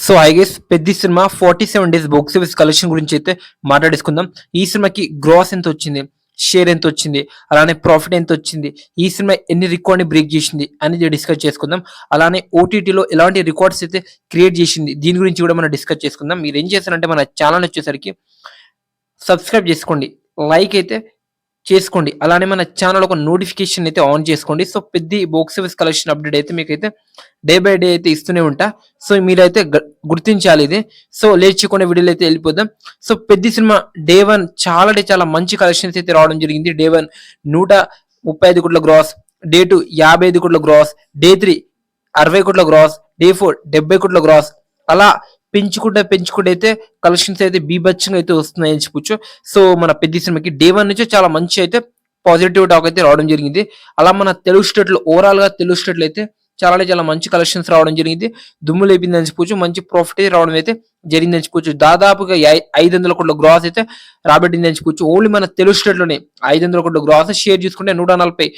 So I guess పెద్ద cinema 47 days box office collection గురించి అయితే మాట్లాడేసుకుందాం. ఈ సినిమాకి గ్రాస్ ఎంత వచ్చింది, షేర్ ఎంత వచ్చింది, అలానే ప్రాఫిట్ ఎంత వచ్చింది, ఈ సినిమా ఎన్ని రికార్డ్ని బ్రేక్ చేసింది అనేది డిస్కస్ చేసుకుందాం. అలానే ఓటీటీలో ఎలాంటి రికార్డ్స్ అయితే క్రియేట్ చేసింది దీని గురించి కూడా మనం డిస్కస్ చేసుకుందాం. మీరు ఏం చేస్తారంటే మన ఛానల్ వచ్చేసరికి సబ్స్క్రైబ్ చేసుకోండి, లైక్ అయితే చేసుకోండి, అలానే మన ఛానల్ ఒక నోటిఫికేషన్ అయితే ఆన్ చేసుకోండి. సో పెద్ద బాక్స్ ఆఫీస్ కలెక్షన్ అప్డేట్ అయితే మీకైతే డే బై డే అయితే ఇస్తూనే ఉంటా. సో మీరైతే గుర్తించాలి ఇది. సో లేచుకునే వీడియోలు అయితే వెళ్ళిపోదాం. సో పెద్ద సినిమా డే 1 చాలా అంటే చాలా మంచి కలెక్షన్స్ అయితే రావడం జరిగింది. డే 1 135 కోట్ల గ్రాస్, డే 2 55 కోట్ల గ్రాస్, డే 3 60 కోట్ల గ్రాస్, డే 4 70 కోట్ల గ్రాస్, అలా పెంచుకుంటే అయితే కలెక్షన్స్ అయితే బీభత్సంగా అయితే వస్తున్నాయని చెప్పొచ్చు. సో మన పెద్ద సినిమాకి డే 1 నుంచి చాలా మంచి అయితే పాజిటివ్ టాక్ అయితే రావడం జరిగింది. అలా మన తెలుగు స్టేట్లో ఓవరాల్ గా తెలుగు స్టేట్లో అయితే చాలా అంటే చాలా మంచి కలెక్షన్స్ రావడం జరిగింది. దుమ్ము లేపిందని చెప్పొచ్చు, మంచి ప్రాఫిట్ అయితే రావడం అయితే జరిగిందని చెప్పొచ్చు. దాదాపుగా 500 కోట్ల గ్రాస్ అయితే రాబట్టిందని చెప్పొచ్చు. ఓన్లీ మన తెలుగు స్టేట్ లోనే 500 కోట్ల గ్రాస్ షేర్ చూసుకుంటే 240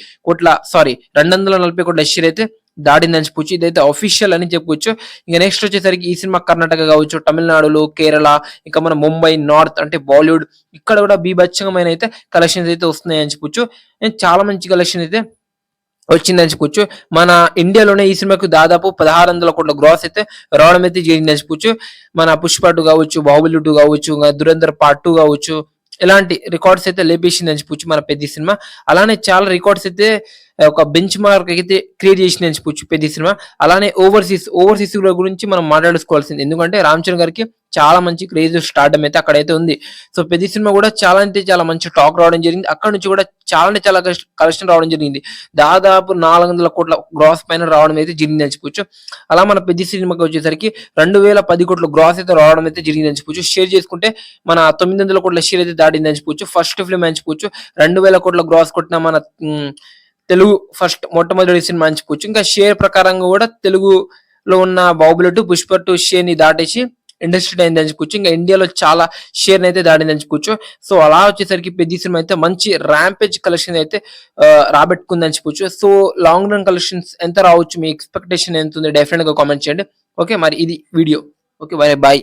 కోట్ల షేర్ అయితే దాటిందని చెప్పొచ్చు. ఇదైతే అఫీషియల్ అని చెప్పొచ్చు. ఇంకా నెక్స్ట్ వచ్చేసరికి ఈ సినిమా కర్ణాటక కావచ్చు, తమిళనాడులో, కేరళ, ఇంకా మన ముంబై నార్త్ అంటే బాలీవుడ్ ఇక్కడ కూడా బీభత్సంగమైన అయితే కలెక్షన్స్ అయితే వస్తున్నాయని చెప్పొచ్చు. చాలా మంచి కలెక్షన్ అయితే వచ్చిందని చెప్పొచ్చు. మన ఇండియాలోనే ఈ సినిమాకు దాదాపు 1600 కోట్ల గ్రాస్ అయితే రావడం అయితే జరిగిందని చెప్పొచ్చు. మన పుష్ప 2 కావచ్చు, బాహుబలి 2 కావచ్చు, దురంధర్ పార్ట్ 2 కావచ్చు, ఇలాంటి రికార్డ్స్ అయితే లేపేసిందని చెప్పొచ్చు మన పెద్ద సినిమా. అలానే చాలా రికార్డ్స్ అయితే ఒక బెంచ్ మార్క్ అయితే క్రియేట్ చేసిందని చెప్పొచ్చు పెద్ద సినిమా. అలానే ఓవర్సీస్ గురించి మనం మాట్లాడుకోవాల్సింది, ఎందుకంటే రామ్ చరణ్ గారికి చాలా మంచి క్రేజ్ స్టార్డమ్ అయితే అక్కడైతే ఉంది. సో పెద్ద సినిమా కూడా చాలా అంటే చాలా మంచి టాక్ రావడం జరిగింది. అక్కడ నుంచి కూడా చాలా అంటే చాలా కలెక్షన్ రావడం జరిగింది. దాదాపు 400 కోట్ల గ్రాస్ పైన రావడం అయితే జరిగింది అని చెప్పొచ్చు. అలా మన పెద్ద సినిమాకి వచ్చేసరికి 2010 కోట్ల గ్రాస్ అయితే రావడం అయితే జరిగింది అని చెప్పొచ్చు. షేర్ చేసుకుంటే మన 900 కోట్ల షేర్ అయితే దాటింది అని చెప్పొచ్చు. ఫస్ట్ ఫిల్మ్ అని చెప్పొచ్చు. 2000 కోట్ల గ్రాస్ కొట్టిన మన తెలుగు ఫస్ట్ మొట్టమొదటి సినిమా అని చెప్పొచ్చు. ఇంకా షేర్ ప్రకారంగా కూడా తెలుగులో ఉన్న బాహుబలి 2, పుష్ప 2 షేర్ ని దాటేసి ఇండస్ట్రీ అయిందని చెప్పొచ్చు. ఇంకా ఇండియాలో చాలా షేర్ అయితే దాడిందని చెప్పొచ్చు. సో అలా వచ్చేసరికి పెద్ద సినిమా అయితే మంచి ర్యాంపేజ్ కలెక్షన్ అయితే రాబెట్టుకుందని చెప్పొచ్చు. సో లాంగ్ రన్ కలెక్షన్స్ ఎంత రావచ్చు, మీ ఎక్స్పెక్టేషన్ ఎంత ఉంది, డెఫినెట్ గా కామెంట్ చేయండి. ఓకే, మరి ఇది వీడియో. Okay, bye.